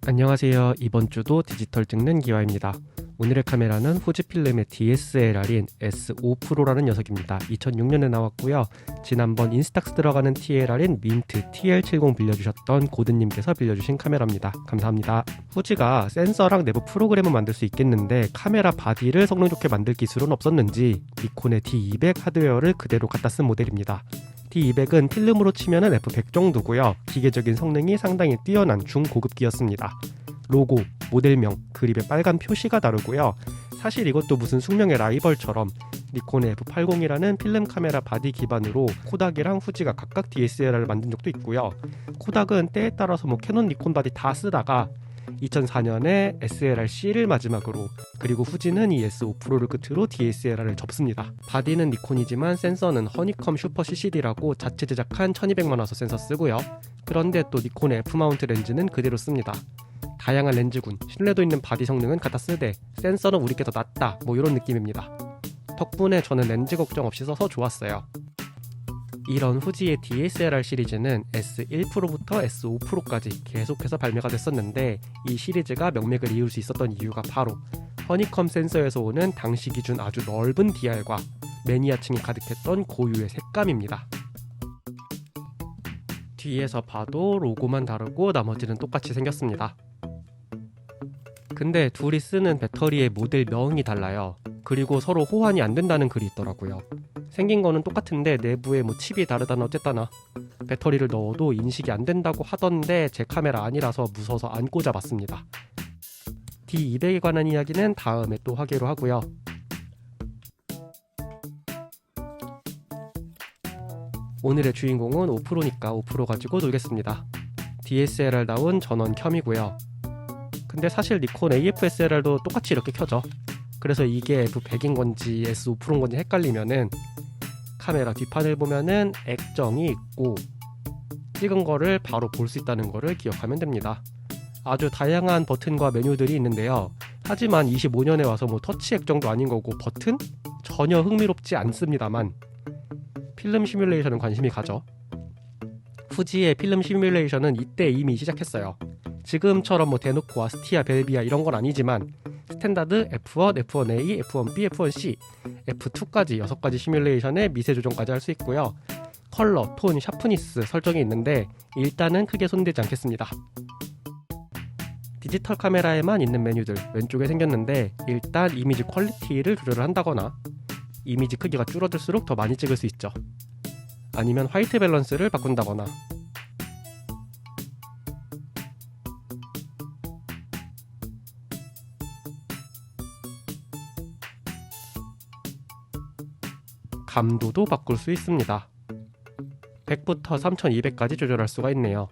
안녕하세요. 이번 주도 디지털 찍는 기와입니다. 오늘의 카메라는 후지필름의 DSLR인 S5 프로라는 녀석입니다. 2006년에 나왔고요. 지난번 인스탁스 들어가는 TLR인 민트 TL70 빌려주셨던 고든님께서 빌려주신 카메라입니다. 감사합니다. 후지가 센서랑 내부 프로그램은 만들 수 있겠는데 카메라 바디를 성능 좋게 만들 기술은 없었는지 니콘의 D200 하드웨어를 그대로 갖다 쓴 모델입니다. D200은 필름으로 치면 F100 정도고요. 기계적인 성능이 상당히 뛰어난 중고급기였습니다. 로고, 모델명, 그립의 빨간 표시가 다르고요. 사실 이것도 무슨 숙명의 라이벌처럼 니콘의 F80이라는 필름 카메라 바디 기반으로 코닥이랑 후지가 각각 DSLR을 만든 적도 있고요. 코닥은 때에 따라서 캐논, 니콘 바디 다 쓰다가 2004년에 SLR-C를 마지막으로, 그리고 후지는 이 S5 프로를 끝으로 DSLR을 접습니다. 바디는 니콘이지만 센서는 허니컴 슈퍼 CCD라고 자체 제작한 1200만화소 센서 쓰고요. 그런데 또 니콘의 F마운트 렌즈는 그대로 씁니다. 다양한 렌즈군, 신뢰도 있는 바디 성능은 갖다 쓰되 센서는 우리께 더 낫다, 이런 느낌입니다. 덕분에 저는 렌즈 걱정 없이 써서 좋았어요. 이런 후지의 DSLR 시리즈는 S1 프로부터 S5 프로까지 계속해서 발매가 됐었는데, 이 시리즈가 명맥을 이을 수 있었던 이유가 바로 허니컴 센서에서 오는 당시 기준 아주 넓은 DR과 매니아층이 가득했던 고유의 색감입니다. 뒤에서 봐도 로고만 다르고 나머지는 똑같이 생겼습니다. 근데 둘이 쓰는 배터리의 모델명이 달라요. 그리고 서로 호환이 안 된다는 글이 있더라고요. 생긴 거는 똑같은데 내부에 칩이 다르다나 어쨌다나 배터리를 넣어도 인식이 안 된다고 하던데 제 카메라 아니라서 무서워서 안 꽂아봤습니다. D200에 관한 이야기는 다음에 또 하기로 하고요. 오늘의 주인공은 5%니까 5% 가지고 놀겠습니다. DSLR다운 전원 켬이고요. 근데 사실 니콘 AF-SLR도 똑같이 이렇게 켜져. 그래서 이게 F100인 건지 S5 프로인 건지 헷갈리면은 카메라 뒷판을 보면은 액정이 있고 찍은 거를 바로 볼 수 있다는 거를 기억하면 됩니다. 아주 다양한 버튼과 메뉴들이 있는데요. 하지만 25년에 와서 터치 액정도 아닌 거고 버튼? 전혀 흥미롭지 않습니다만 필름 시뮬레이션은 관심이 가죠. 후지의 필름 시뮬레이션은 이때 이미 시작했어요. 지금처럼 대놓고 아스티아, 벨비아 이런 건 아니지만 스탠다드 F1, F1A, F1B, F1C, F2까지 6가지 시뮬레이션에 미세 조정까지 할 수 있고요. 컬러, 톤, 샤프니스 설정이 있는데 일단은 크게 손대지 않겠습니다. 디지털 카메라에만 있는 메뉴들 왼쪽에 생겼는데, 일단 이미지 퀄리티를 조절을 한다거나 이미지 크기가 줄어들수록 더 많이 찍을 수 있죠. 아니면 화이트 밸런스를 바꾼다거나, 감도도 바꿀 수 있습니다. 100부터 3200까지 조절할 수가 있네요.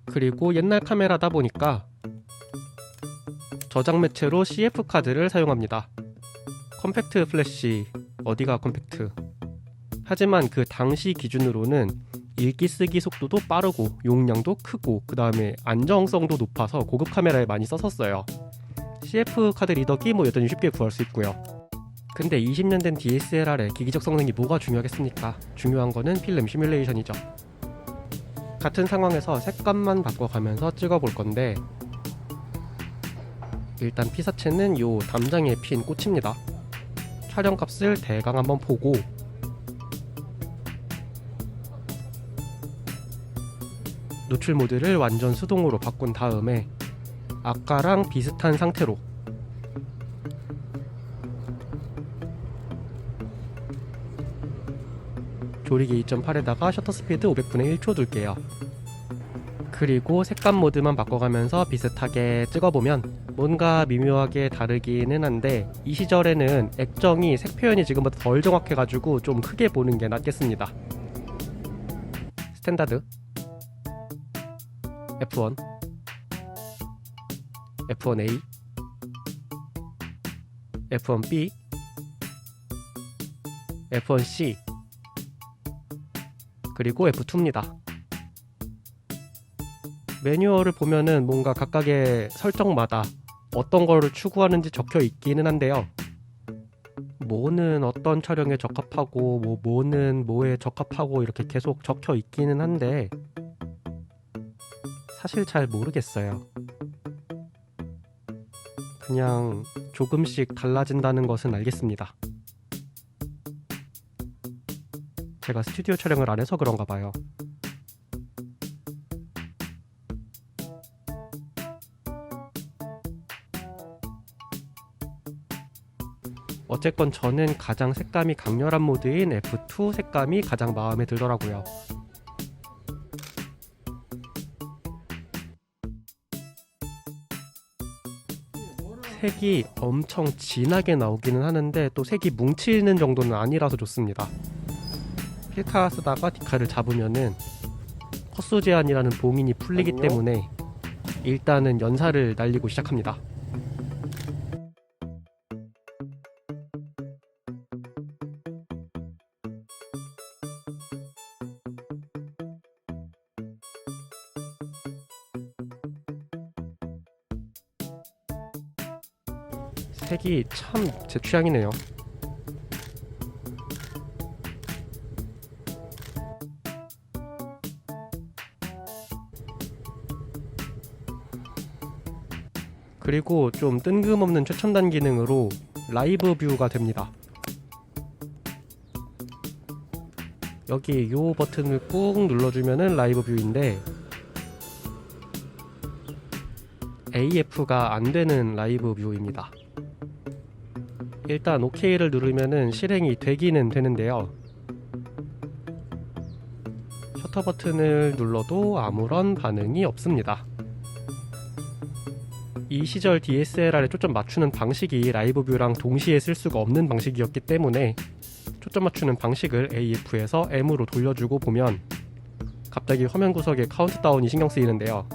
그리고 옛날 카메라다 보니까 저장 매체로 CF 카드를 사용합니다. 컴팩트 플래시, 어디가 컴팩트. 하지만 그 당시 기준으로는 읽기 쓰기 속도도 빠르고 용량도 크고 그 다음에 안정성도 높아서 고급 카메라에 많이 썼었어요. CF 카드 리더기 여전히 쉽게 구할 수 있고요. 근데 20년 된 DSLR의 기기적 성능이 뭐가 중요하겠습니까? 중요한 거는 필름 시뮬레이션이죠. 같은 상황에서 색감만 바꿔가면서 찍어볼 건데, 일단 피사체는 요 담장에 핀 꽃입니다. 촬영값을 대강 한번 보고 노출 모드를 완전 수동으로 바꾼 다음에 아까랑 비슷한 상태로 조리개 2.8에다가 셔터 스피드 500분의 1초 둘게요. 그리고 색감 모드만 바꿔가면서 비슷하게 찍어보면 뭔가 미묘하게 다르기는 한데, 이 시절에는 액정이 색 표현이 지금보다 덜 정확해가지고 좀 크게 보는 게 낫겠습니다. 스탠다드 F1, F1A, F1B, F1C, 그리고 F2입니다. 매뉴얼을 보면은 뭔가 각각의 설정마다 어떤 거를 추구하는지 적혀 있기는 한데요. 뭐는 어떤 촬영에 적합하고 뭐는 뭐에 적합하고 이렇게 계속 적혀 있기는 한데, 사실 잘 모르겠어요. 그냥 조금씩 달라진다는 것은 알겠습니다. 제가 스튜디오 촬영을 안 해서 그런가 봐요. 어쨌건 저는 가장 색감이 강렬한 모드인 F2 색감이 가장 마음에 들더라고요. 색이 엄청 진하게 나오기는 하는데 또 색이 뭉치는 정도는 아니라서 좋습니다. 필카 쓰다가 디카를 잡으면은 컷소 제한이라는 봉인이 풀리기 때문에 일단은 연사를 날리고 시작합니다. 색이 참 제 취향이네요. 그리고 좀 뜬금없는 최첨단 기능으로 라이브 뷰가 됩니다. 여기 이 버튼을 꾹 눌러주면은 라이브 뷰인데 AF가 안 되는 라이브 뷰입니다. 일단 OK를 누르면은 실행이 되기는 되는데요. 셔터 버튼을 눌러도 아무런 반응이 없습니다. 이 시절 DSLR에 초점 맞추는 방식이 라이브 뷰랑 동시에 쓸 수가 없는 방식이었기 때문에 초점 맞추는 방식을 AF에서 M으로 돌려주고 보면 갑자기 화면 구석에 카운트다운이 신경 쓰이는데요.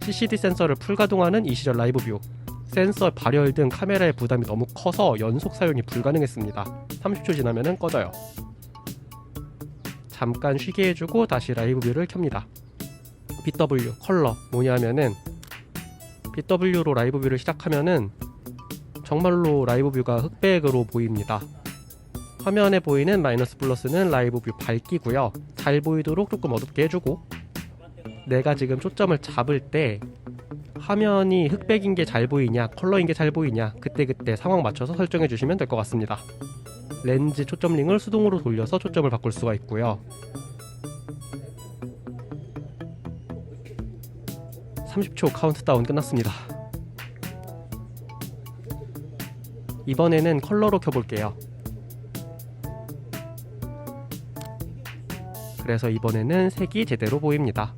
CCD 센서를 풀가동하는 이 시절 라이브 뷰, 센서 발열 등 카메라의 부담이 너무 커서 연속 사용이 불가능했습니다. 30초 지나면 꺼져요. 잠깐 쉬게 해주고 다시 라이브 뷰를 켭니다. BW, 컬러 뭐냐면은 BW로 라이브 뷰를 시작하면은 정말로 라이브 뷰가 흑백으로 보입니다. 화면에 보이는 마이너스 플러스는 라이브 뷰 밝기고요. 잘 보이도록 조금 어둡게 해주고, 내가 지금 초점을 잡을 때 화면이 흑백인 게 잘 보이냐 컬러인 게 잘 보이냐 그때그때 상황 맞춰서 설정해 주시면 될 것 같습니다. 렌즈 초점링을 수동으로 돌려서 초점을 바꿀 수가 있고요. 30초 카운트다운 끝났습니다. 이번에는 컬러로 켜볼게요. 그래서 이번에는 색이 제대로 보입니다.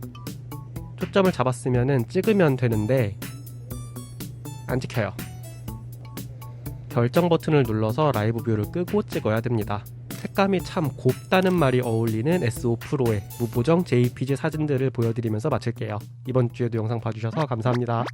초점을 잡았으면 찍으면 되는데 안 찍혀요. 결정 버튼을 눌러서 라이브 뷰를 끄고 찍어야 됩니다. 색감이 참 곱다는 말이 어울리는 S5 프로의 무보정 JPG 사진들을 보여드리면서 마칠게요. 이번 주에도 영상 봐주셔서 감사합니다.